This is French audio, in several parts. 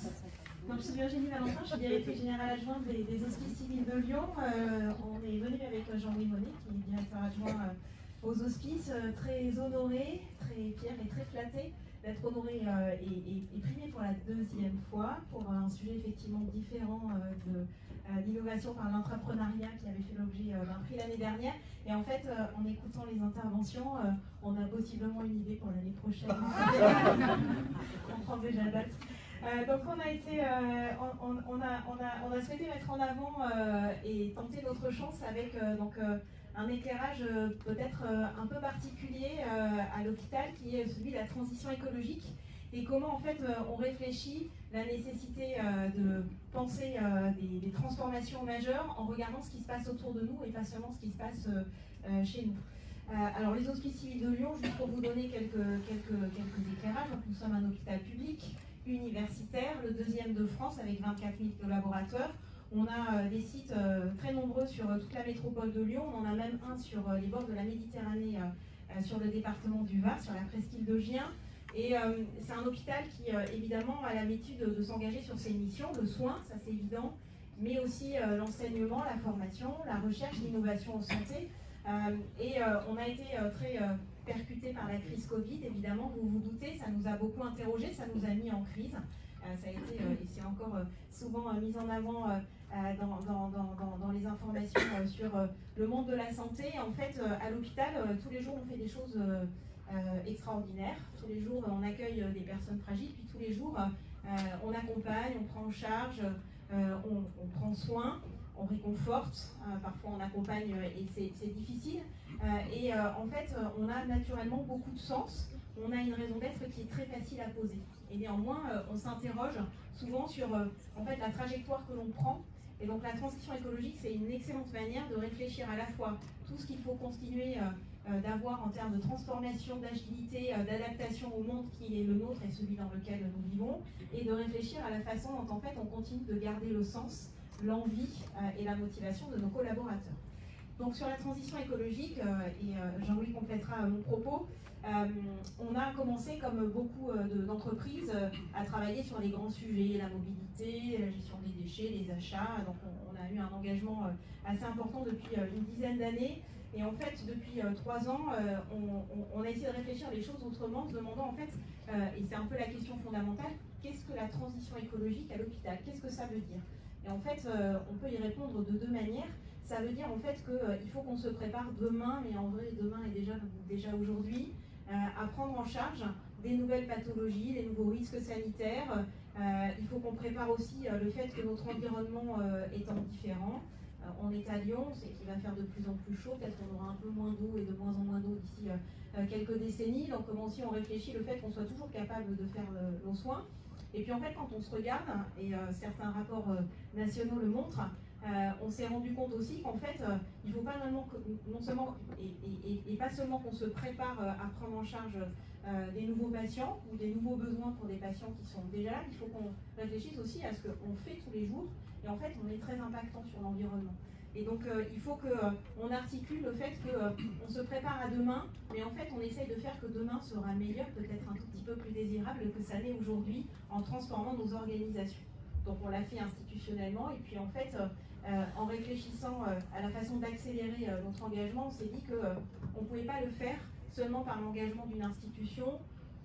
tous. Donc, je suis Virginie Valentin, je suis directrice générale adjointe des Hospices civils de Lyon. On est venu avec Jean-Louis Monnet, qui est directeur adjoint aux Hospices, très honoré, très fier et très flatté d'être honoré et primé pour la deuxième fois pour un sujet effectivement différent de l'innovation par l'entrepreneuriat qui avait fait l'objet d'un prix l'année dernière. Et en fait, en écoutant les interventions, on a possiblement une idée pour l'année prochaine. On prend déjà date. Donc on a souhaité mettre en avant et tenter notre chance avec un éclairage peut-être un peu particulier à l'hôpital, qui est celui de la transition écologique, et comment en fait on réfléchit la nécessité de penser des transformations majeures en regardant ce qui se passe autour de nous et pas seulement ce qui se passe chez nous. Alors les Hospices civils de Lyon, juste pour vous donner quelques éclairages, donc nous sommes un hôpital public, universitaire, le deuxième de France avec 24 000 collaborateurs. On a des sites très nombreux sur toute la métropole de Lyon. On en a même un sur les bords de la Méditerranée, sur le département du Var, sur la presqu'île de Gien. Et c'est un hôpital qui, évidemment, a l'habitude de s'engager sur ses missions, le soin, ça c'est évident, mais aussi l'enseignement, la formation, la recherche, l'innovation en santé. On a été très percuté par la crise Covid, évidemment, vous vous doutez, ça nous a beaucoup interrogés, ça nous a mis en crise. Ça a été, et c'est encore souvent mis en avant dans les informations sur le monde de la santé. En fait, à l'hôpital, tous les jours, on fait des choses extraordinaires. Tous les jours, on accueille des personnes fragiles, puis tous les jours, on accompagne, on prend en charge, on prend soin, on réconforte, parfois on accompagne et c'est difficile. En fait, on a naturellement beaucoup de sens. On a une raison d'être qui est très facile à poser. Et néanmoins, on s'interroge souvent sur en fait, la trajectoire que l'on prend. Et donc la transition écologique, c'est une excellente manière de réfléchir à la fois tout ce qu'il faut continuer d'avoir en termes de transformation, d'agilité, d'adaptation au monde qui est le nôtre et celui dans lequel nous vivons, et de réfléchir à la façon dont en fait, on continue de garder le sens, l'envie et la motivation de nos collaborateurs. Donc sur la transition écologique, Jean-Louis complétera mon propos, on a commencé comme beaucoup d'entreprises à travailler sur les grands sujets, la mobilité, la gestion des déchets, les achats. Donc on a eu un engagement assez important depuis une dizaine d'années. Et en fait, depuis 3 ans, on a essayé de réfléchir les choses autrement, en se demandant en fait, et c'est un peu la question fondamentale, qu'est-ce que la transition écologique à l'hôpital? Qu'est-ce que ça veut dire? Et en fait, on peut y répondre de 2 manières. Ça veut dire en fait qu'il faut qu'on se prépare demain, mais en vrai demain est déjà aujourd'hui, à prendre en charge des nouvelles pathologies, les nouveaux risques sanitaires. Il faut qu'on prépare aussi le fait que notre environnement étant différent. On est à Lyon, c'est qu'il va faire de plus en plus chaud, peut-être qu'on aura un peu moins d'eau et de moins en moins d'eau d'ici quelques décennies. Donc comment aussi on réfléchit le fait qu'on soit toujours capable de faire nos soins. Et puis en fait, quand on se regarde, et certains rapports nationaux le montrent, on s'est rendu compte aussi qu'en fait, il ne faut pas non seulement, et pas seulement qu'on se prépare à prendre en charge des nouveaux patients ou des nouveaux besoins pour des patients qui sont déjà là, il faut qu'on réfléchisse aussi à ce qu'on fait tous les jours, et en fait, on est très impactant sur l'environnement. Et donc, il faut qu'on articule le fait qu'on se prépare à demain, mais en fait, on essaye de faire que demain sera meilleur, peut-être un tout petit peu plus désirable que ça l'est aujourd'hui, en transformant nos organisations. Donc, on l'a fait institutionnellement, et puis en fait, en réfléchissant à la façon d'accélérer notre engagement, on s'est dit qu'on ne pouvait pas le faire seulement par l'engagement d'une institution,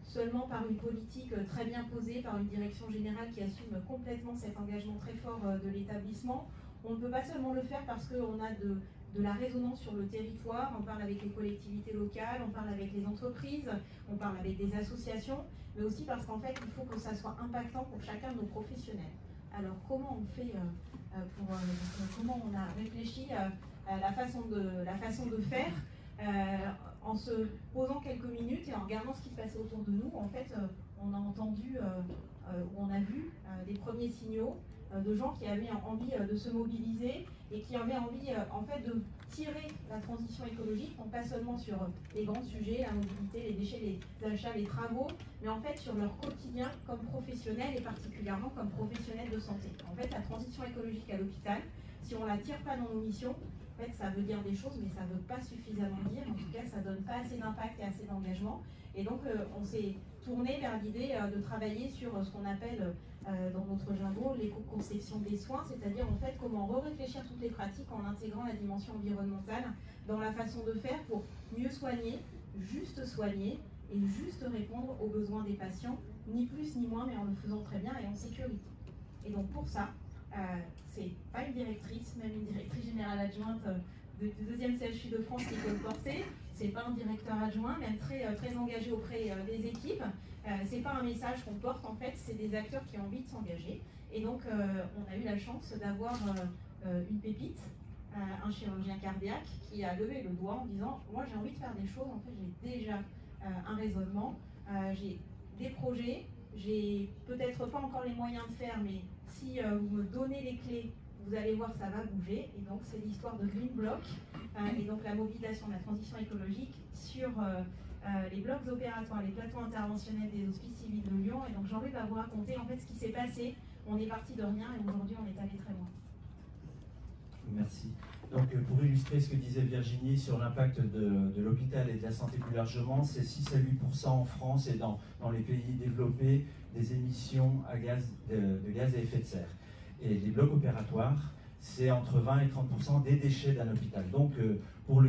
seulement par une politique très bien posée, par une direction générale qui assume complètement cet engagement très fort de l'établissement. On ne peut pas seulement le faire parce qu'on a de la résonance sur le territoire, on parle avec les collectivités locales, on parle avec les entreprises, on parle avec des associations, mais aussi parce qu'en fait, il faut que ça soit impactant pour chacun de nos professionnels. Alors, comment on fait comment on a réfléchi à la façon de faire en se posant quelques minutes et en regardant ce qui se passait autour de nous. En fait, on a entendu ou on a vu des premiers signaux de gens qui avaient envie de se mobiliser et qui avaient envie en fait de tirer la transition écologique, donc pas seulement sur les grands sujets, la mobilité, les déchets, les achats, les travaux, mais en fait sur leur quotidien comme professionnels et particulièrement comme professionnels de santé. En fait, la transition écologique à l'hôpital, si on ne la tire pas dans nos missions, En fait, ça veut dire des choses, mais ça ne veut pas suffisamment dire. En tout cas, ça ne donne pas assez d'impact et assez d'engagement. Et donc, on s'est tourné vers l'idée de travailler sur ce qu'on appelle dans notre jargon l'éco-conception des soins, c'est-à-dire en fait comment réfléchir toutes les pratiques en intégrant la dimension environnementale dans la façon de faire pour mieux soigner et juste répondre aux besoins des patients, ni plus ni moins, mais en le faisant très bien et en sécurité. Et donc pour ça, c'est pas une directrice, même une directrice générale adjointe du deuxième CHU de France qui peut le porter. C'est pas un directeur adjoint, même très engagé auprès des équipes. C'est pas un message qu'on porte, en fait, c'est des acteurs qui ont envie de s'engager. Et donc, on a eu la chance d'avoir une pépite, un chirurgien cardiaque qui a levé le doigt en disant « Moi, j'ai envie de faire des choses, en fait, j'ai déjà un raisonnement, j'ai des projets, j'ai peut-être pas encore les moyens de faire, mais si vous me donnez les clés, vous allez voir, ça va bouger. » Et donc, c'est l'histoire de Green Block, et donc la mobilisation de la transition écologique sur les blocs opératoires, les plateaux interventionnels des hospices civils de Lyon. Et donc, Jean-Louis va vous raconter en fait ce qui s'est passé. On est parti de rien et aujourd'hui, on est allé très loin. Merci. Donc, pour illustrer ce que disait Virginie sur l'impact de l'hôpital et de la santé plus largement, c'est 6 à 8% en France et dans les pays développés des émissions de gaz à effet de serre. Et les blocs opératoires, c'est entre 20 et 30% des déchets d'un hôpital. Donc, pour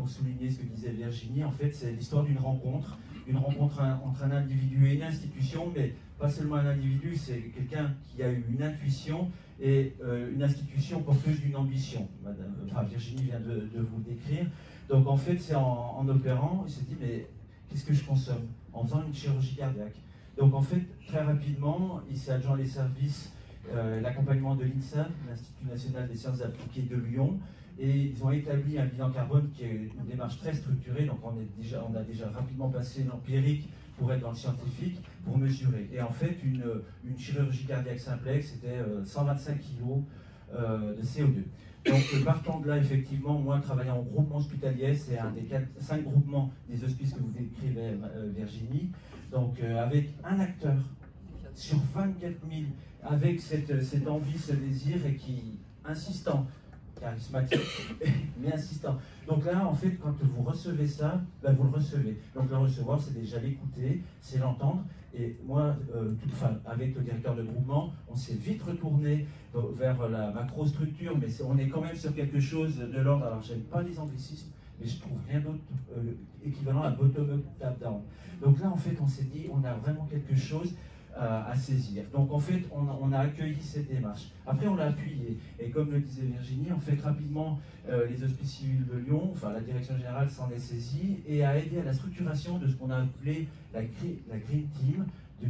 souligner ce que disait Virginie, en fait, c'est l'histoire d'une rencontre entre un individu et une institution, mais pas seulement un individu, c'est quelqu'un qui a eu une intuition et une institution porteuse d'une ambition. Virginie vient de vous le décrire. Donc, en fait, c'est en opérant, il s'est dit, mais qu'est-ce que je consomme? En faisant une chirurgie cardiaque. Donc, en fait, très rapidement, il s'est adjoint les services l'accompagnement de l'INSA, l'Institut national des sciences appliquées de Lyon, et ils ont établi un bilan carbone qui est une démarche très structurée, donc on a déjà rapidement passé l'empirique pour être dans le scientifique, pour mesurer. Et en fait, une chirurgie cardiaque simplexe, c'était 125 kg de CO2. Donc partant de là, effectivement, moi travaillant en groupement hospitalier, c'est un des 5 groupements des hospices que vous décrivez, Virginie, donc avec un acteur sur 24 000, avec cette envie, ce désir, et qui, insistant, charismatique, mais insistant. Donc là, en fait, quand vous recevez ça, ben vous le recevez. Donc le recevoir, c'est déjà l'écouter, c'est l'entendre. Et moi, avec le directeur de groupement, on s'est vite retourné vers la macrostructure, mais on est quand même sur quelque chose de l'ordre. Alors, j'aime pas les anglicismes, mais je trouve rien d'autre équivalent à bottom-up, top-down. Donc là, en fait, on s'est dit, on a vraiment quelque chose à saisir. Donc en fait, on a accueilli cette démarche. Après, on l'a appuyé. Et comme le disait Virginie, en fait, rapidement, les hospices civils de Lyon, la direction générale s'en est saisie et a aidé à la structuration de ce qu'on a appelé la Green Team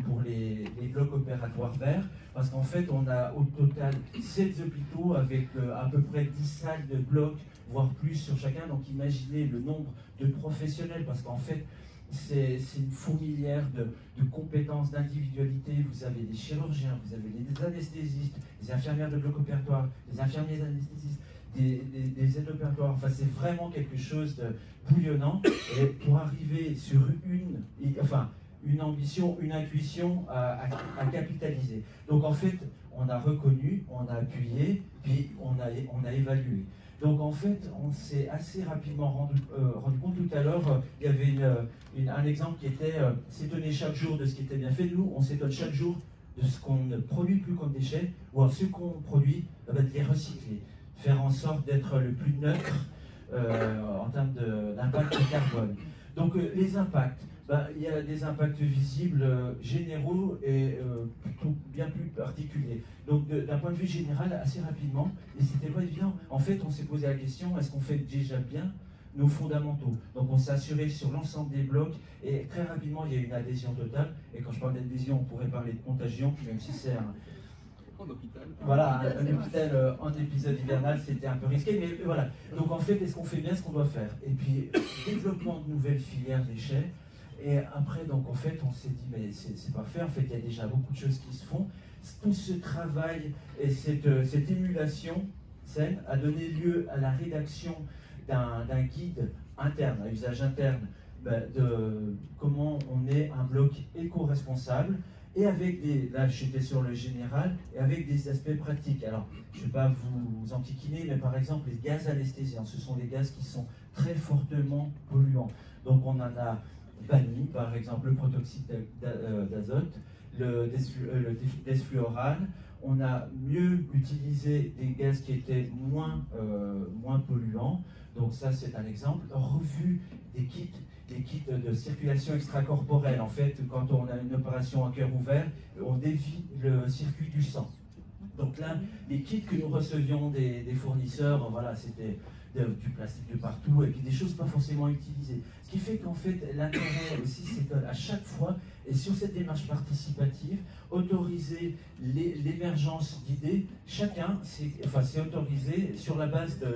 pour les blocs opératoires verts. Parce qu'en fait, on a au total 7 hôpitaux avec à peu près 10 salles de blocs, voire plus sur chacun. Donc imaginez le nombre de professionnels, parce qu'en fait, c'est une fourmilière de compétences, d'individualité. Vous avez des chirurgiens, vous avez des anesthésistes, des infirmières de bloc opératoire, des infirmiers anesthésistes, des aides opératoires. Enfin, c'est vraiment quelque chose de bouillonnant. Et pour arriver sur une ambition, une intuition à capitaliser. Donc en fait, on a reconnu, on a appuyé, puis on a évalué. Donc en fait, on s'est assez rapidement rendu compte. Tout à l'heure, il y avait un exemple qui était s'étonner chaque jour de ce qui était bien fait. Nous, on s'étonne chaque jour de ce qu'on ne produit plus comme déchets, ou alors ce qu'on produit, de les recycler, faire en sorte d'être le plus neutre en termes d'impact carbone. Donc les impacts, il y a des impacts visibles, généraux et plutôt bien plus particuliers. Donc d'un point de vue général, assez rapidement, et c'était pas évident, en fait on s'est posé la question, est-ce qu'on fait déjà bien nos fondamentaux? Donc on s'est assuré sur l'ensemble des blocs, et très rapidement il y a eu une adhésion totale, et quand je parle d'adhésion, on pourrait parler de contagion, même si c'est un hôpital. Voilà, un hôpital en épisode hivernal, c'était un peu risqué, mais voilà. Donc en fait, est-ce qu'on fait bien ce qu'on doit faire? Et puis, développement de nouvelles filières déchets. Et après, donc en fait, on s'est dit, mais c'est pas fait. En fait, il y a déjà beaucoup de choses qui se font. Tout ce travail et cette émulation saine a donné lieu à la rédaction d'un guide interne, à usage interne, de comment on est un bloc éco-responsable. et avec des, là j'étais sur le général, et avec des aspects pratiques. Alors, je ne vais pas vous enquiquiner, mais par exemple, les gaz anesthésiants, ce sont des gaz qui sont très fortement polluants. Donc on en a banni, par exemple, le protoxyde d'azote, le desfluorane. On a mieux utilisé des gaz qui étaient moins polluants. Donc ça, c'est un exemple. Revu des kits de circulation extracorporelle. En fait, quand on a une opération à cœur ouvert, on dévie le circuit du sang. Donc là, les kits que nous recevions des fournisseurs, voilà, c'était du plastique de partout, et puis des choses pas forcément utilisées. Ce qui fait qu'en fait, l'intérêt aussi, c'est qu'à chaque fois, et sur cette démarche participative, autoriser l'émergence d'idées, chacun, c'est autorisé sur la base de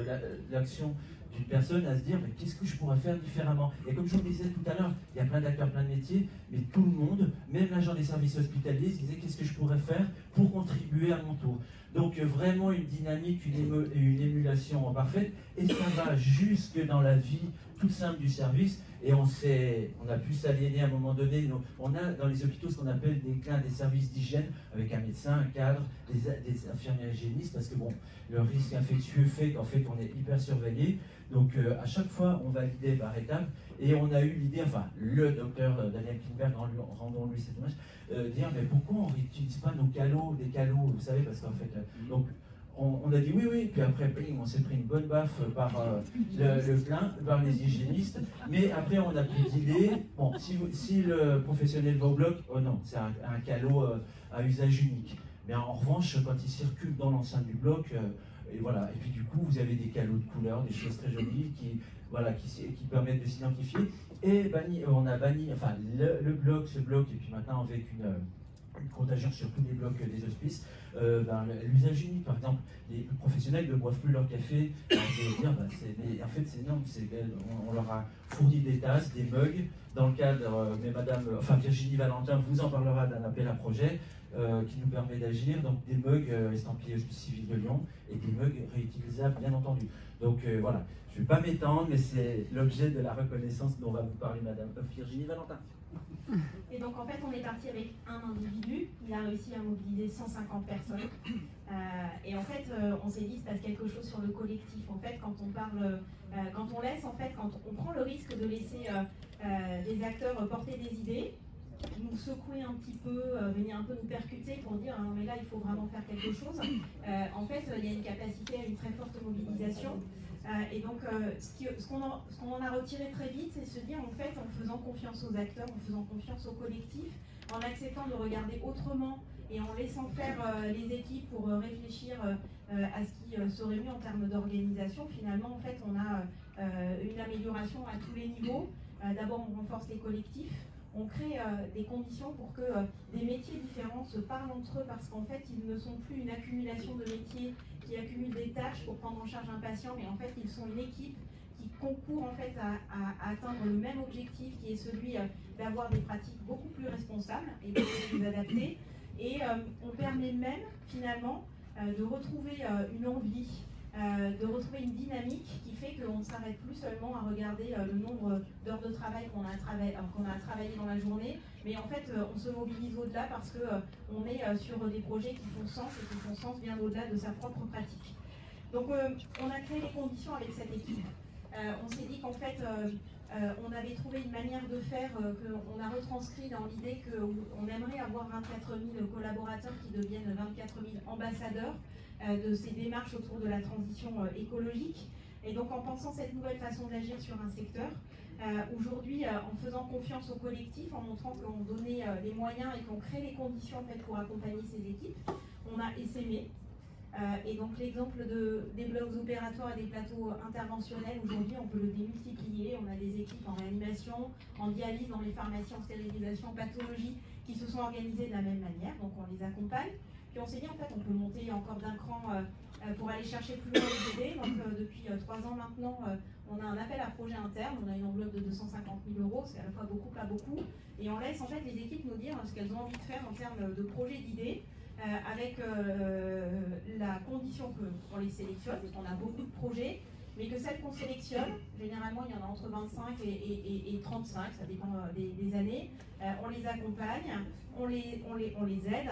l'action d'une personne à se dire, mais qu'est-ce que je pourrais faire différemment? Et comme je vous le disais tout à l'heure, il y a plein d'acteurs, plein de métiers, mais tout le monde, même l'agent des services hospitaliers, se disait, qu'est-ce que je pourrais faire pour contribuer à mon tour? Donc vraiment une dynamique, une émulation parfaite, et ça va jusque dans la vie toute simple du service, et on a pu s'aliéner à un moment donné. Donc, on a dans les hôpitaux ce qu'on appelle des services d'hygiène, avec un médecin, un cadre, des infirmiers hygiénistes, parce que bon, le risque infectieux fait qu'en fait on est hyper surveillé. Donc à chaque fois on validait par étapes, et on a eu l'idée, enfin le docteur Daniel Kinberg, rendons-lui cet hommage, dire mais pourquoi on n'utilise pas nos calots, des calots, vous savez, parce qu'en fait, donc on a dit oui, puis après on s'est pris une bonne baffe par par les hygiénistes, mais après on a pu dealer, bon, si le professionnel va au bloc, oh non, c'est un calot à usage unique. Mais en revanche, quand il circule dans l'enceinte du bloc, et voilà, et puis du coup vous avez des calots de couleur, des choses très jolies qui permettent de s'identifier. Et on a banni, enfin ce bloc, et puis maintenant avec une contagion sur tous les blocs des hospices, l'usage unique, par exemple, les professionnels ne boivent plus leur café. En fait, c'est énorme. On leur a fourni des tasses, des mugs, dans le cadre, mais Virginie Valentin vous en parlera d'un appel à projet qui nous permet d'agir. Donc des mugs estampillés Hospice Civil de Lyon et des mugs réutilisables, bien entendu. Donc voilà, je ne vais pas m'étendre, mais c'est l'objet de la reconnaissance dont va vous parler Madame Virginie Valentin. Et donc en fait on est parti avec un individu, il a réussi à mobiliser 150 personnes et en fait on s'est dit il se passe quelque chose sur le collectif. En fait quand on parle, quand on prend le risque de laisser des acteurs porter des idées, nous secouer un petit peu, venir un peu nous percuter pour dire mais là il faut vraiment faire quelque chose, en fait il y a une capacité à une très forte mobilisation. Et donc, ce qu'on en a retiré très vite, c'est se dire, en fait, en faisant confiance aux acteurs, en faisant confiance au collectif, en acceptant de regarder autrement et en laissant faire les équipes pour réfléchir à ce qui serait mieux en termes d'organisation, finalement, en fait, on a une amélioration à tous les niveaux. D'abord, on renforce les collectifs. On crée des conditions pour que des métiers différents se parlent entre eux, parce qu'en fait, ils ne sont plus une accumulation de métiers qui accumulent des tâches pour prendre en charge un patient, mais en fait, ils sont une équipe qui concourt en fait à atteindre le même objectif, qui est celui d'avoir des pratiques beaucoup plus responsables et beaucoup plus adaptées. Et on permet même, finalement, de retrouver une envie, de retrouver une dynamique qui fait qu'on ne s'arrête plus seulement à regarder le nombre d'heures de travail qu'on a travaillé dans la journée, mais en fait on se mobilise au-delà parce qu'on est sur des projets qui font sens et qui font sens bien au-delà de sa propre pratique. Donc on a créé les conditions avec cette équipe. On s'est dit qu'en fait on avait trouvé une manière de faire qu'on a retranscrit dans l'idée qu'on aimerait avoir 24 000 collaborateurs qui deviennent 24 000 ambassadeurs de ces démarches autour de la transition écologique. Et donc en pensant cette nouvelle façon d'agir sur un secteur, aujourd'hui en faisant confiance au collectif, en montrant qu'on donnait les moyens et qu'on crée les conditions en fait, pour accompagner ces équipes, on a essaimé. Et donc l'exemple des blocs opératoires et des plateaux interventionnels, aujourd'hui on peut le démultiplier. On a des équipes en réanimation, en dialyse, dans les pharmacies, en stérilisation, en pathologie, qui se sont organisées de la même manière, donc on les accompagne. Puis on s'est dit en fait on peut monter encore d'un cran pour aller chercher plus loin les aider. Donc depuis 3 ans maintenant, on a un appel à projet interne, on a une enveloppe de 250 000 €, c'est à la fois beaucoup, pas beaucoup, et on laisse en fait les équipes nous dire ce qu'elles ont envie de faire en termes de projets, d'idées, avec la condition qu'on les sélectionne, parce qu'on a beaucoup de projets, mais que celles qu'on sélectionne, généralement il y en a entre 25 et 35, ça dépend des années, on les accompagne, on les aide,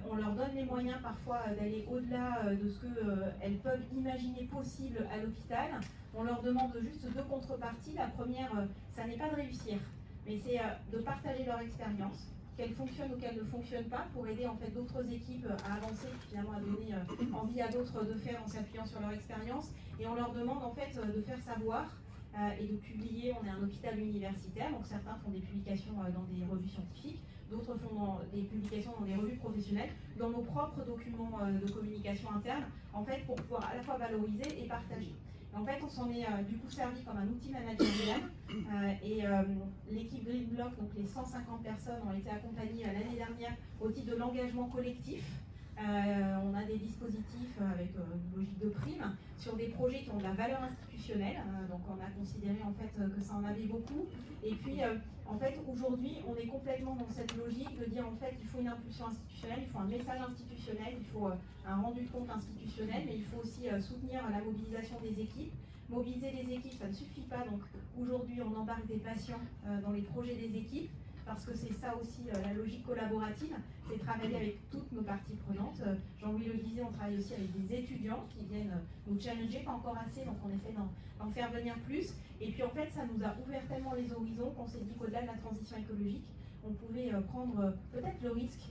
on leur donne les moyens parfois d'aller au-delà de ce qu'elles peuvent imaginer possible à l'hôpital. On leur demande juste deux contreparties. La première, ça n'est pas de réussir, mais c'est de partager leur expérience, qu'elle fonctionne ou qu'elle ne fonctionne pas, pour aider en fait d'autres équipes à avancer, finalement à donner envie à d'autres de faire en s'appuyant sur leur expérience. Et on leur demande en fait de faire savoir et de publier. On est un hôpital universitaire, donc certains font des publications dans des revues scientifiques, d'autres font des publications dans des revues professionnelles, dans nos propres documents de communication interne, en fait pour pouvoir à la fois valoriser et partager. En fait, on s'en est du coup servi comme un outil managérial et l'équipe Green Block, donc les 150 personnes, ont été accompagnées l'année dernière au titre de l'engagement collectif. On a des dispositifs avec une logique de prime sur des projets qui ont de la valeur institutionnelle, donc on a considéré en fait que ça en avait beaucoup. Et puis en fait aujourd'hui on est complètement dans cette logique de dire en fait il faut une impulsion institutionnelle, il faut un message institutionnel, il faut un rendu de compte institutionnel, mais il faut aussi soutenir la mobilisation des équipes. Mobiliser les équipes, ça ne suffit pas, donc aujourd'hui on embarque des patients dans les projets des équipes, parce que c'est ça aussi la logique collaborative, c'est travailler avec toutes nos parties prenantes. Jean-Louis le disait, on travaille aussi avec des étudiants qui viennent nous challenger, pas encore assez, donc on essaie d'en faire venir plus. Et puis en fait, ça nous a ouvert tellement les horizons qu'on s'est dit qu'au-delà de la transition écologique, on pouvait prendre peut-être le risque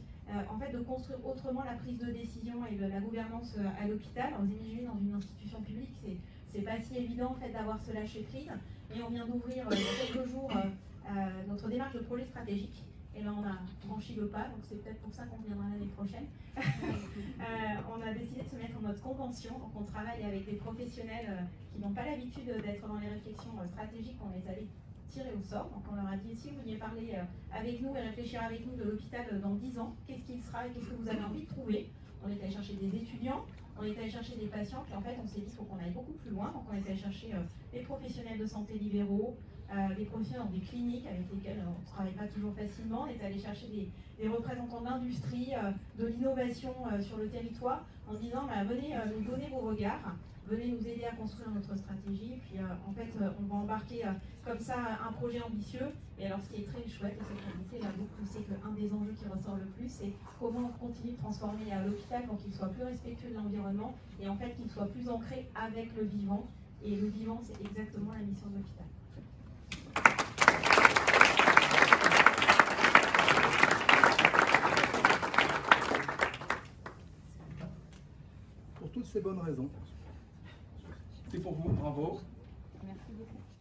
en fait de construire autrement la prise de décision et de la gouvernance à l'hôpital. Vous imaginez, dans une institution publique, c'est pas si évident en fait d'avoir ce lâcher prise. Et on vient d'ouvrir il y a quelques jours notre démarche de projet stratégique. Et là, on a franchi le pas, donc c'est peut-être pour ça qu'on viendra l'année prochaine. On a décidé de se mettre en mode convention, donc on travaille avec des professionnels qui n'ont pas l'habitude d'être dans les réflexions stratégiques, on les a tirés au sort. Donc on leur a dit, si vous veniez parler avec nous et réfléchir avec nous de l'hôpital dans 10 ans, qu'est-ce qu'il sera et qu'est-ce que vous avez envie de trouver? On est allé chercher des étudiants, on est allé chercher des patients, puis en fait on s'est dit qu'il faut qu'on aille beaucoup plus loin, donc on est allé chercher des professionnels de santé libéraux, des professionnels dans des cliniques avec lesquels on ne travaille pas toujours facilement. On est allé chercher des représentants d'industrie, de l'innovation sur le territoire, en disant venez nous donner vos regards, venez nous aider à construire notre stratégie. Puis en fait, on va embarquer comme ça un projet ambitieux. Et alors, ce qui est très chouette de cette communauté, là, beaucoup, c'est qu'un des enjeux qui ressort le plus, c'est comment on continue de transformer l'hôpital pour qu'il soit plus respectueux de l'environnement et en fait qu'il soit plus ancré avec le vivant. Et le vivant, c'est exactement la mission de l'hôpital. Pour toutes ces bonnes raisons. C'est pour vous, bravo. Merci beaucoup.